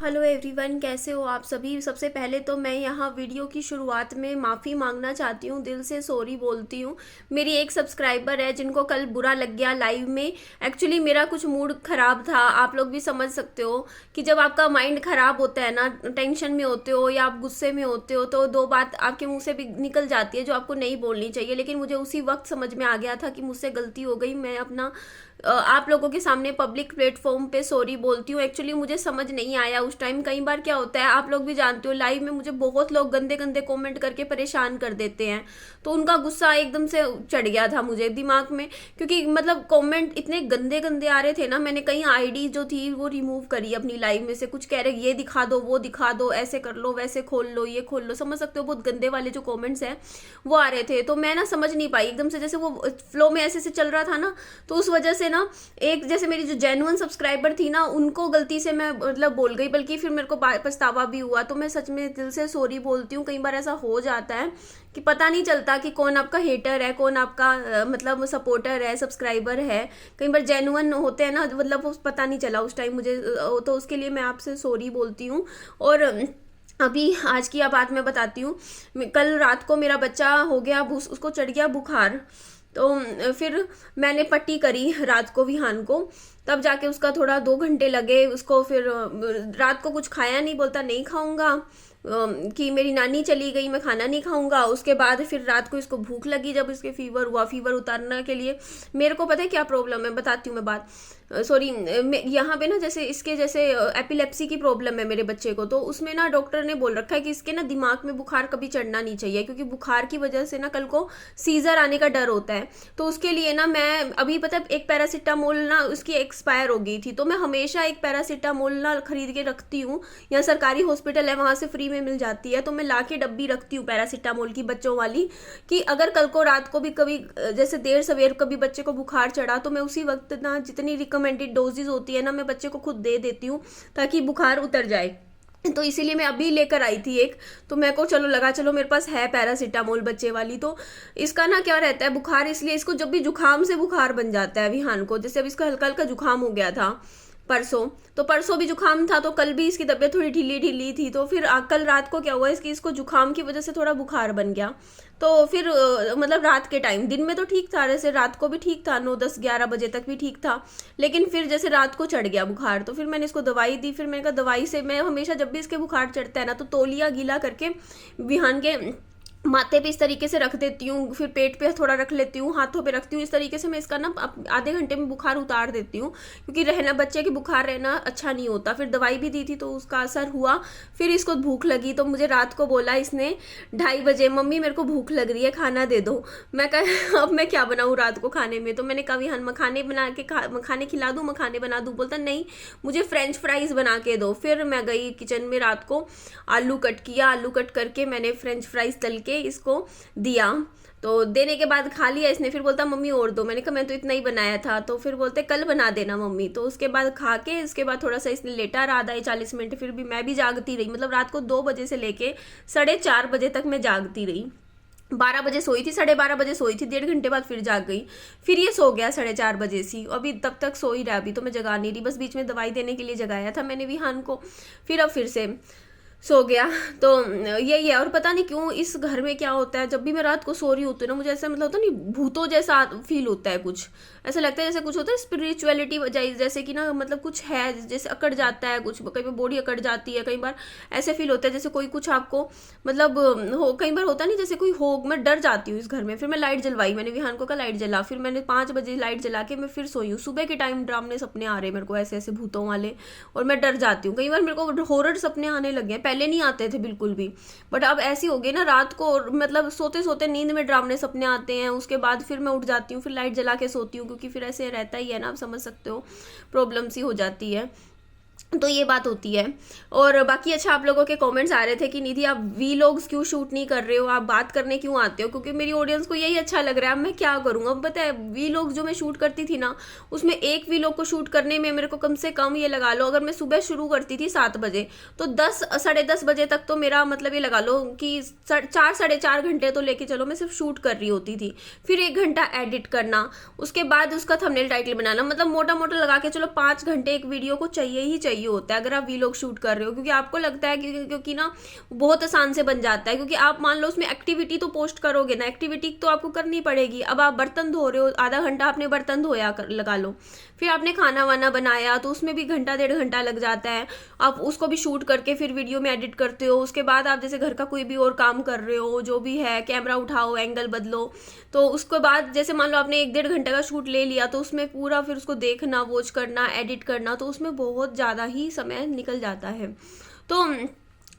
Hello everyone, कैसे हो आप सभी। सबसे पहले तो मैं यहाँ वीडियो की शुरुआत में माफ़ी मांगना चाहती हूँ, दिल से सॉरी बोलती हूँ। मेरी एक सब्सक्राइबर है जिनको कल बुरा लग गया लाइव में। एक्चुअली मेरा कुछ मूड ख़राब था। आप लोग भी समझ सकते हो कि जब आपका माइंड ख़राब होता है ना, टेंशन में होते हो या आप गुस्से में होते हो, तो दो बात आपके मुँह से भी निकल जाती है जो आपको नहीं बोलनी चाहिए। लेकिन मुझे उसी वक्त समझ में आ गया था कि मुझसे गलती हो गई। मैं अपना आप लोगों के सामने पब्लिक प्लेटफॉर्म पे सॉरी बोलती हूँ। एक्चुअली मुझे समझ नहीं आया उस टाइम। कई बार क्या होता है, आप लोग भी जानते हो, लाइव में मुझे बहुत लोग गंदे गंदे कमेंट करके परेशान कर देते हैं, तो उनका गुस्सा एकदम से चढ़ गया था मुझे दिमाग में। क्योंकि मतलब कमेंट इतने गंदे गंदे आ रहे थे ना, मैंने कई आईडी जो थी वो रिमूव करी अपनी लाइव में से। कुछ कह रहे ये दिखा दो, वो दिखा दो, ऐसे कर लो, वैसे खोल लो, ये खोल लो, समझ सकते हो। बहुत गंदे वाले जो कॉमेंट्स हैं वो आ रहे थे, तो मैं ना समझ नहीं पाई एकदम से, जैसे वो फ्लो में ऐसे से चल रहा था ना, तो उस वजह से ना एक जैसे मेरी जो जेन्युइन सब्सक्राइबर थी ना, उनको गलती से मैं मतलब बोल गई, बल्कि फिर मेरे को पछतावा भी हुआ। तो मैं सच में दिल से सॉरी बोलती हूँ। कई बार ऐसा हो जाता है कि पता नहीं चलता कि कौन आपका हेटर है, कौन आपका मतलब सपोर्टर है, सब्सक्राइबर है। कई बार जेन्युइन होते हैं ना, मतलब वो पता नहीं चला उस टाइम मुझे, तो उसके लिए मैं आपसे सॉरी बोलती हूँ। और अभी आज की बात मैं बताती हूँ। कल रात को मेरा बच्चा हो गया, उसको चढ़ गया बुखार। तो फिर मैंने पट्टी करी रात को विहान को, तब जाके उसका थोड़ा 2 घंटे लगे उसको। फिर रात को कुछ खाया नहीं, बोलता नहीं खाऊंगा, कि मेरी नानी चली गई, मैं खाना नहीं खाऊंगा। उसके बाद फिर रात को इसको भूख लगी, जब इसके फीवर हुआ, फीवर उतारने के लिए मेरे को पता है क्या प्रॉब्लम है, बताती हूँ मैं बात। सॉरी, यहाँ पे ना जैसे इसके जैसे एपिलेप्सी की प्रॉब्लम है मेरे बच्चे को, तो उसमें ना डॉक्टर ने बोल रखा है कि इसके ना दिमाग में बुखार कभी चढ़ना नहीं चाहिए, क्योंकि बुखार की वजह से ना कल को सीजर आने का डर होता है। तो उसके लिए ना मैं अभी पता है, एक पैरासीटामोल ना उसकी एक्सपायर हो गई थी, तो मैं हमेशा एक पैरासीटामोल ना खरीद के रखती हूँ। यहाँ सरकारी हॉस्पिटल है, वहाँ से फ्री में मिल जाती है, तो मैं ला के डब्बी रखती हूँ पैरासीटामोल की, बच्चों वाली, कि अगर कल को रात को भी कभी जैसे देर सवेर कभी बच्चे को बुखार चढ़ा, तो मैं उसी वक्त ना जितनी रिकमेंडेड डोजेज होती है ना, मैं बच्चे को खुद दे देती हूँ ताकि बुखार उतर जाए। तो इसीलिए मैं अभी लेकर आई थी एक, तो मेरे को चलो लगा चलो मेरे पास है पैरासीटामोल बच्चे वाली। तो इसका ना क्या रहता है बुखार, इसलिए इसको जब भी जुकाम से बुखार बन जाता है विहान को, जैसे अब इसका हल्का हल्का जुकाम हो गया था परसों, तो परसों भी जुकाम था, तो कल भी इसकी तबीयत थोड़ी ढीली ढीली थी। तो फिर कल रात को क्या हुआ, इसको जुकाम की वजह से थोड़ा बुखार बन गया। तो फिर मतलब रात के टाइम, दिन में तो ठीक था, जैसे रात को भी ठीक था, 9 10 11 बजे तक भी ठीक था, लेकिन फिर जैसे रात को चढ़ गया बुखार। तो फिर मैंने इसको दवाई दी। फिर मैंने कहा दवाई से, मैं हमेशा जब भी इसके बुखार चढ़ता है ना, तो तौलिया गीला करके विहान के माथे पे इस तरीके से रख देती हूँ, फिर पेट पे थोड़ा रख लेती हूँ, हाथों पे रखती हूँ। इस तरीके से मैं इसका ना आधे घंटे में बुखार उतार देती हूँ, क्योंकि रहना बच्चे के बुखार रहना अच्छा नहीं होता। फिर दवाई भी दी थी तो उसका असर हुआ। फिर इसको भूख लगी, तो मुझे रात को बोला इसने 2:30 बजे, मम्मी मेरे को भूख लग रही है, खाना दे दो। मैं कहा अब मैं क्या बनाऊँ रात को खाने में, तो मैंने कहा विहान मखाने बना के मखाने खिला दूँ, मखाने बना दूँ। बोलता नहीं, मुझे फ्रेंच फ्राइज बना के दो। फिर मैं गई किचन में, रात को आलू कट किया, आलू कट करके मैंने फ्रेंच फ्राइज तल के इसको दिया। तो देने के बाद खा लिया इसने। फिर बोलता मम्मी और दो। मैंने कहा मैं तो इतना ही बनाया था। तो फिर बोलते कल बना देना मम्मी। तो उसके बाद खा के इसके बाद थोड़ा सा इसने लेटा रहा, आधा 40 मिनट। फिर भी मैं भी जागती रही, मतलब रात को 2 बजे से लेके 4:30 बजे तक मैं जागती रही। 12 बजे सोई थी, 12:30 बजे सोई थी, 1.5 घंटे बाद फिर जाग गई। फिर ये सो गया 4:30 बजे से, अभी तब तक सो ही रहा। अभी तो मैं जगा नहीं रही, बस बीच में दवाई देने के लिए जगाया था मैंने विहान को। फिर अब फिर से सो गया। तो यही है। और पता नहीं क्यों इस घर में क्या होता है, जब भी मैं रात को सो रही होती हूँ ना, मुझे ऐसा मतलब होता नहीं, भूतों जैसा फील होता है। कुछ ऐसा लगता है जैसे कुछ होता है स्पिरिचुअलिटी, जैसे कि ना मतलब कुछ है, जैसे अकड़ जाता है कुछ, कई बार बॉडी अकड़ जाती है, कई बार ऐसे फील होता है जैसे कोई कुछ आपको मतलब हो। कई बार होता नहीं जैसे कोई हो, मैं डर जाती हूँ इस घर में। फिर मैं लाइट जलवाई, मैंने विहान को कहा लाइट जला। फिर मैंने 5 बजे लाइट जला के मैं फिर सोई हूँ। सुबह के टाइम ड्रामने सपने आ रहे मेरे को, ऐसे ऐसे भूतों वाले, और मैं डर जाती हूँ। कई बार मेरे को हॉरर सपने आने लगे हैं, पहले नहीं आते थे बिल्कुल भी, बट अब ऐसी हो गई ना, रात को मतलब सोते सोते नींद में डरावने सपने आते हैं। उसके बाद फिर मैं उठ जाती हूँ, फिर लाइट जला के सोती हूँ, क्योंकि फिर ऐसे रहता ही है ना, आप समझ सकते हो, प्रॉब्लम सी हो जाती है। तो ये बात होती है। और बाकी अच्छा, आप लोगों के कमेंट्स आ रहे थे कि निधि आप वीलॉग्स क्यों शूट नहीं कर रहे हो, आप बात करने क्यों आते हो, क्योंकि मेरी ऑडियंस को यही अच्छा लग रहा है। अब मैं क्या करूँ, अब पता है वीलॉग जो मैं शूट करती थी ना, उसमें एक वीलॉग को शूट करने में मेरे को कम से कम ये लगा लो, अगर मैं सुबह शुरू करती थी 7 बजे, तो 10 साढ़े 10 बजे तक तो मेरा मतलब ये लगा लो कि 4 साढ़े 4 घंटे तो लेके चलो मैं सिर्फ शूट कर रही होती थी। फिर 1 घंटा एडिट करना, उसके बाद उसका थंबनेल टाइटल बनाना, मतलब मोटा मोटा लगा के चलो 5 घंटे एक वीडियो को चाहिए ही चाहिए होता है अगर आप वीलॉग शूट कर रहे हो, क्योंकि आपको लगता है क्योंकि ना बहुत आसान से बन जाता है। क्योंकि आप मान लो उसमें एक्टिविटी तो पोस्ट करोगे ना, एक्टिविटी तो आपको करनी पड़ेगी। अब आप बर्तन धो रहे हो, आधा घंटा आपने बर्तन धोया लगा लो, फिर आपने खाना वाना बनाया तो उसमें भी घंटा 1.5 घंटा लग जाता है। आप उसको भी शूट करके फिर वीडियो में एडिट करते हो। उसके बाद आप जैसे घर का कोई भी और काम कर रहे हो, जो भी है, कैमरा उठाओ, एंगल बदलो, तो उसके बाद जैसे मान लो आपने 1-1.5 घंटे का शूट ले लिया, तो उसमें पूरा फिर उसको देखना, वॉच करना, एडिट करना, तो उसमें बहुत ज़्यादा ही समय निकल जाता है। तो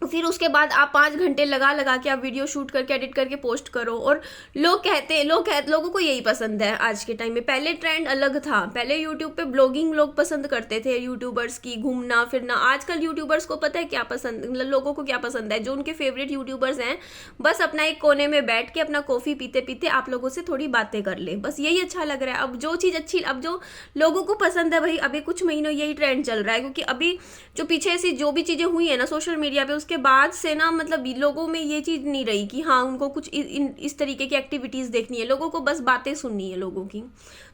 फिर उसके बाद आप 5 घंटे लगा के आप वीडियो शूट करके एडिट करके पोस्ट करो। और लोगों को यही पसंद है आज के टाइम में। पहले ट्रेंड अलग था, पहले यूट्यूब पे ब्लॉगिंग लोग पसंद करते थे, यूट्यूबर्स की घूमना फिरना। आजकल यूट्यूबर्स को पता है क्या पसंद, मतलब लोगों को क्या पसंद है, जो उनके फेवरेट यूट्यूबर्स हैं, बस अपना एक कोने में बैठ के अपना कॉफ़ी पीते पीते आप लोगों से थोड़ी बातें कर ले, बस यही अच्छा लग रहा है। अब जो चीज़ अच्छी, अब जो लोगों को पसंद है भाई, अभी कुछ महीनों यही ट्रेंड चल रहा है। क्योंकि अभी जो पीछे ऐसी जो भी चीज़ें हुई है ना सोशल मीडिया पे, उसके बाद से ना मतलब लोगों में ये चीज़ नहीं रही कि हाँ उनको कुछ इस तरीके की एक्टिविटीज़ देखनी है, लोगों को बस बातें सुननी है लोगों की।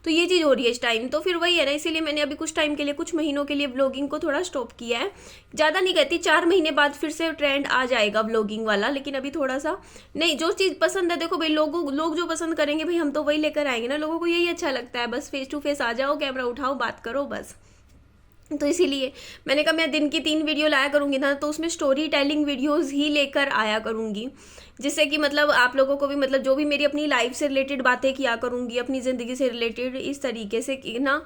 तो ये चीज़ हो रही है इस टाइम। तो फिर वही है ना, इसीलिए मैंने अभी कुछ टाइम के लिए, कुछ महीनों के लिए व्लॉगिंग को थोड़ा स्टॉप किया है। ज़्यादा नहीं कहती, 4 महीने बाद फिर से ट्रेंड आ जाएगा व्लॉगिंग वाला, लेकिन अभी थोड़ा सा नहीं। जो चीज़ पसंद है, देखो भाई, लोग जो पसंद करेंगे भाई हम तो वही लेकर आएंगे ना। लोगों को यही अच्छा लगता है, बस फेस टू फेस आ जाओ, कैमरा उठाओ, बात करो, बस। तो इसीलिए मैंने कहा मैं दिन की 3 वीडियो लाया करूँगी ना, तो उसमें स्टोरी टेलिंग वीडियोस ही लेकर आया करूँगी, जिससे कि मतलब आप लोगों को भी, मतलब जो भी मेरी अपनी लाइफ से रिलेटेड बातें किया करूँगी, अपनी ज़िंदगी से रिलेटेड, इस तरीके से कि ना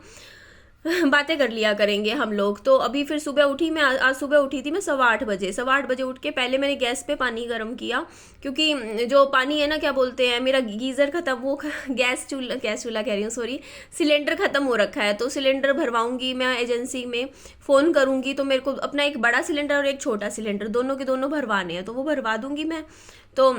बातें कर लिया करेंगे हम लोग। तो अभी फिर सुबह उठी मैं, आज सुबह उठी थी मैं 8:15 बजे। 8:15 उठ के पहले मैंने गैस पे पानी गर्म किया, क्योंकि जो पानी है ना, क्या बोलते हैं, मेरा गीज़र ख़त्म, वो गैस चूल्हा कह रही हूँ, सॉरी, सिलेंडर ख़त्म हो रखा है। तो सिलेंडर भरवाऊँगी मैं एजेंसी में, फ़ोन करूँगी, तो मेरे को अपना एक बड़ा सिलेंडर और एक छोटा सिलेंडर दोनों के दोनों भरवाने हैं, तो वो भरवा दूँगी मैं। तो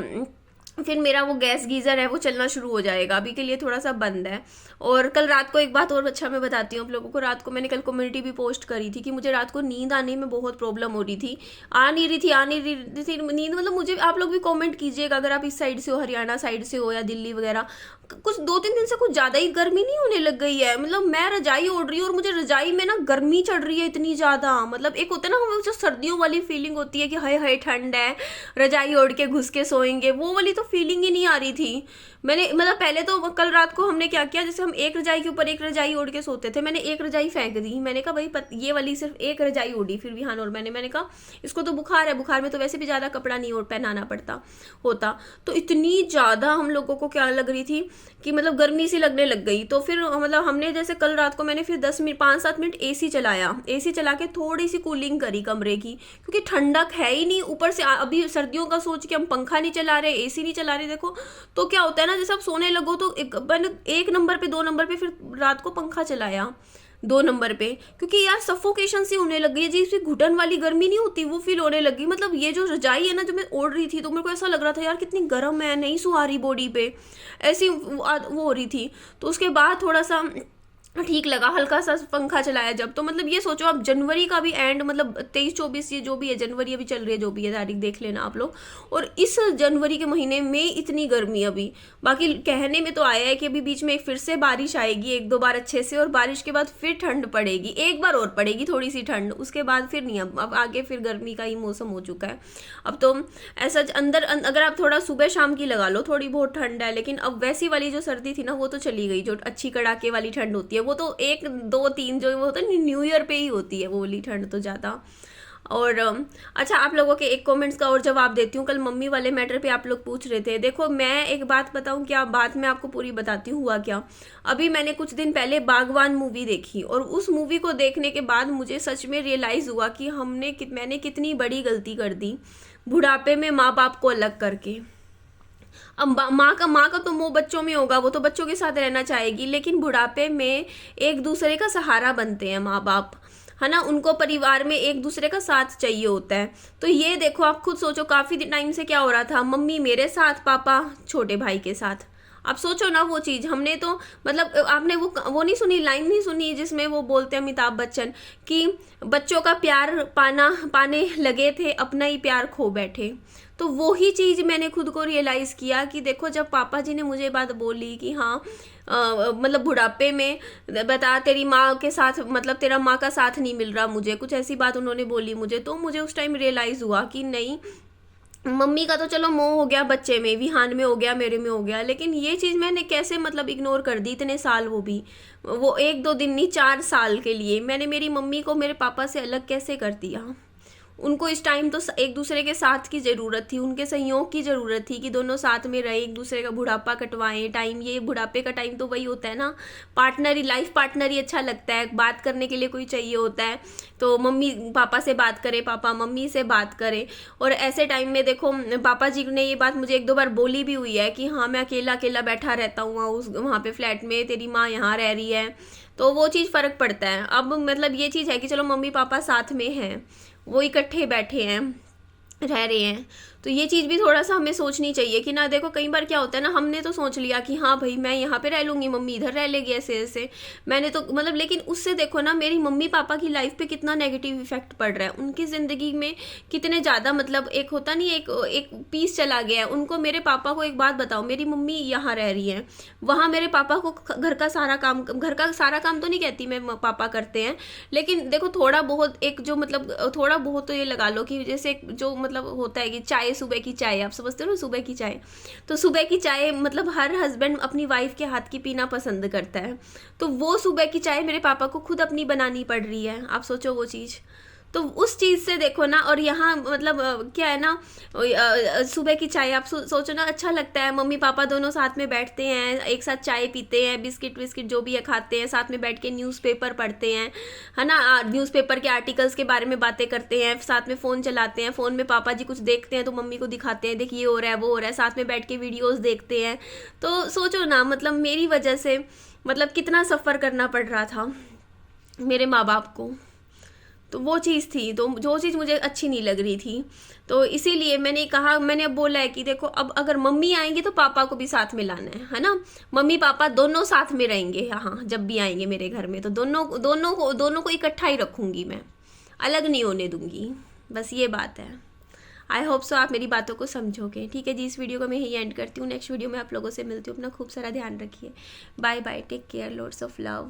फिर मेरा वो गैस गीज़र है वो चलना शुरू हो जाएगा। अभी के लिए थोड़ा सा बंद है। और कल रात को एक बात और अच्छा मैं बताती हूँ आप लोगों को। रात को मैंने कल कम्युनिटी भी पोस्ट करी थी कि मुझे रात को नींद आने में बहुत प्रॉब्लम हो रही थी, आ नहीं रही थी नींद। मतलब मुझे आप लोग भी कमेंट कीजिएगा अगर आप इस साइड से हो, हरियाणा साइड से हो या दिल्ली वगैरह। कुछ 2-3 दिन से कुछ ज़्यादा ही गर्मी नहीं होने लग गई है। मतलब मैं रजाई ओढ़ रही हूँ और मुझे रजाई में ना गर्मी चढ़ रही है इतनी ज़्यादा। मतलब एक होता है ना हमें जो सर्दियों वाली फीलिंग होती है कि हाय हाय ठंड है, रजाई ओढ़ के घुस के सोएंगे, वो वाली तो फीलिंग ही नहीं आ रही थी। मैंने मतलब पहले तो कल रात को हमने क्या किया, जैसे हम एक रजाई के ऊपर एक रजाई ओढ़ के सोते थे, मैंने एक रजाई फेंक दी। मैंने कहा भाई ये वाली सिर्फ एक रजाई ओढ़ी। फिर विहान और मैंने कहा इसको तो बुखार है, बुखार में तो वैसे भी ज़्यादा कपड़ा नहीं पहनाना पड़ता होता। तो इतनी ज़्यादा हम लोगों को क्या लग रही थी कि मतलब गर्मी सी लगने लग गई। तो फिर मतलब हमने जैसे कल रात को मैंने फिर 5-7 मिनट एसी चलाया, एसी चला के थोड़ी सी कूलिंग करी कमरे की, क्योंकि ठंडक है ही नहीं। ऊपर से अभी सर्दियों का सोच के हम पंखा नहीं चला रहे, एसी नहीं चला रहे। देखो तो क्या होता है ना, जैसे आप सोने लगो तो मैंने 1 नंबर पे 2 नंबर पे फिर रात को पंखा चलाया 2 नंबर पे, क्योंकि यार सफोकेशन सी होने लग गई है, जिससे घुटन वाली गर्मी नहीं होती वो फील होने लगी। मतलब ये जो रजाई है ना जो मैं ओढ़ रही थी, तो मेरे को ऐसा लग रहा था यार कितनी गर्म है, नहीं सुहा रही बॉडी पे, ऐसी वो हो रही थी। तो उसके बाद थोड़ा सा ठीक लगा, हल्का सा पंखा चलाया जब। तो मतलब ये सोचो आप जनवरी का भी एंड, मतलब 23-24 ये जो भी है, जनवरी अभी चल रही है, जो भी है तारीख देख लेना आप लोग, और इस जनवरी के महीने में इतनी गर्मी अभी। बाकी कहने में तो आया है कि अभी बीच में एक फिर से बारिश आएगी 1-2 बार अच्छे से, और बारिश के बाद फिर ठंड पड़ेगी, एक बार और पड़ेगी थोड़ी सी ठंड, उसके बाद फिर नहीं। अब आगे फिर गर्मी का ही मौसम हो चुका है अब तो। ऐसा अंदर अगर आप थोड़ा सुबह शाम की लगा लो थोड़ी बहुत ठंड है, लेकिन अब वैसी वाली जो सर्दी थी ना वो तो चली गई। जो अच्छी कड़ाके वाली ठंड होती है वो तो 1-2-3 जो वो होता है न्यू ईयर पे ही होती है वो वाली ठंड तो ज़्यादा। और अच्छा, आप लोगों के एक कमेंट्स का और जवाब देती हूँ। कल मम्मी वाले मैटर पे आप लोग पूछ रहे थे। देखो मैं एक बात बताऊँ क्या, बात मैं आपको पूरी बताती हूँ हुआ क्या। अभी मैंने कुछ दिन पहले बागवान मूवी देखी, और उस मूवी को देखने के बाद मुझे सच में रियलाइज़ हुआ कि मैंने कितनी बड़ी गलती कर दी बुढ़ापे में माँ बाप को अलग करके। अब माँ का तो मोह बच्चों में होगा, वो तो बच्चों के साथ रहना चाहेगी, लेकिन बुढ़ापे में एक दूसरे का सहारा बनते हैं माँ बाप, है ना। उनको परिवार में एक दूसरे का साथ चाहिए होता है। तो ये देखो आप खुद सोचो, काफ़ी टाइम से क्या हो रहा था, मम्मी मेरे साथ, पापा छोटे भाई के साथ। आप सोचो ना वो चीज़, हमने तो मतलब आपने वो नहीं सुनी, लाइन नहीं सुनी जिसमें वो बोलते हैं अमिताभ बच्चन कि बच्चों का प्यार पाने लगे थे, अपना ही प्यार खो बैठे। तो वो ही चीज़ मैंने खुद को रियलाइज़ किया कि देखो जब पापा जी ने मुझे बात बोली कि हाँ मतलब बुढ़ापे में बता तेरी माँ के साथ, मतलब तेरा माँ का साथ नहीं मिल रहा मुझे, कुछ ऐसी बात उन्होंने बोली मुझे, तो मुझे उस टाइम रियलाइज़ हुआ कि नहीं, मम्मी का तो चलो मोह हो गया बच्चे में, विहान में हो गया, मेरे में हो गया, लेकिन ये चीज़ मैंने कैसे मतलब इग्नोर कर दी इतने साल, वो भी वो 1-2 दिन नहीं 4 साल के लिए मैंने मेरी मम्मी को मेरे पापा से अलग कैसे कर दिया। उनको इस टाइम तो एक दूसरे के साथ की ज़रूरत थी, उनके सहयोग की ज़रूरत थी कि दोनों साथ में रहे, एक दूसरे का बुढ़ापा कटवाएं। टाइम, ये बुढ़ापे का टाइम तो वही होता है ना, पार्टनर ही, लाइफ पार्टनर ही अच्छा लगता है, बात करने के लिए कोई चाहिए होता है, तो मम्मी पापा से बात करे, पापा मम्मी से बात करे। और ऐसे टाइम में देखो पापा जी ने ये बात मुझे 1-2 बार बोली भी हुई है कि हाँ मैं अकेला अकेला बैठा रहता हूँ वहाँ पे फ्लैट में, तेरी माँ यहाँ रह रही है, तो वो चीज़ फ़र्क पड़ता है। अब मतलब ये चीज़ है कि चलो मम्मी पापा साथ में हैं, वो इकट्ठे बैठे हैं, रह रहे हैं, तो ये चीज़ भी थोड़ा सा हमें सोचनी चाहिए कि ना, देखो कई बार क्या होता है ना, हमने तो सोच लिया कि हाँ भाई मैं यहाँ पे रह लूँगी, मम्मी इधर रह लेगी, ऐसे ऐसे मैंने तो मतलब, लेकिन उससे देखो ना मेरी मम्मी पापा की लाइफ पे कितना नेगेटिव इफेक्ट पड़ रहा है, उनकी ज़िंदगी में कितने ज़्यादा, मतलब एक होता नहीं, एक पीस चला गया है उनको। मेरे पापा को एक बात बताओ, मेरी मम्मी यहाँ रह रही है, वहाँ मेरे पापा को घर का सारा काम तो नहीं कहती मैं, पापा करते हैं, लेकिन देखो थोड़ा बहुत एक जो मतलब थोड़ा बहुत तो ये लगा लो कि जैसे जो मतलब होता है कि चाय, सुबह की चाय, आप समझते हो ना सुबह की चाय, तो सुबह की चाय मतलब हर हस्बैंड अपनी वाइफ के हाथ की पीना पसंद करता है, तो वो सुबह की चाय मेरे पापा को खुद अपनी बनानी पड़ रही है, आप सोचो वो चीज़। तो उस चीज़ से देखो ना, और यहाँ मतलब क्या है ना, सुबह की चाय आप सोचो ना, अच्छा लगता है, मम्मी पापा दोनों साथ में बैठते हैं, एक साथ चाय पीते हैं, बिस्किट विस्किट जो भी है खाते हैं, साथ में बैठ के न्यूज़पेपर पढ़ते हैं, है ना, न्यूज़पेपर के आर्टिकल्स के बारे में बातें करते हैं, साथ में फ़ोन चलाते हैं, फ़ोन में पापा जी कुछ देखते हैं तो मम्मी को दिखाते हैं, देखिए ये हो रहा है वो हो रहा है, साथ में बैठ के वीडियोज़ देखते हैं। तो सोचो ना, मतलब मेरी वजह से मतलब कितना सफ़र करना पड़ रहा था मेरे माँ बाप को, तो वो चीज़ थी, तो जो चीज़ मुझे अच्छी नहीं लग रही थी, तो इसीलिए मैंने कहा, मैंने अब बोला है कि देखो अब अगर मम्मी आएंगी तो पापा को भी साथ में लाना है ना, मम्मी पापा दोनों साथ में रहेंगे यहाँ, जब भी आएंगे मेरे घर में तो दोनों को इकट्ठा ही रखूँगी मैं, अलग नहीं होने दूँगी, बस ये बात है। आई होप सो आप मेरी बातों को समझोगे। ठीक है जी, इस वीडियो को मैं यही एंड करती हूँ, नेक्स्ट वीडियो में आप लोगों से मिलती हूँ, अपना खूब सारा ध्यान रखिए, bye bye, take care, lots of love.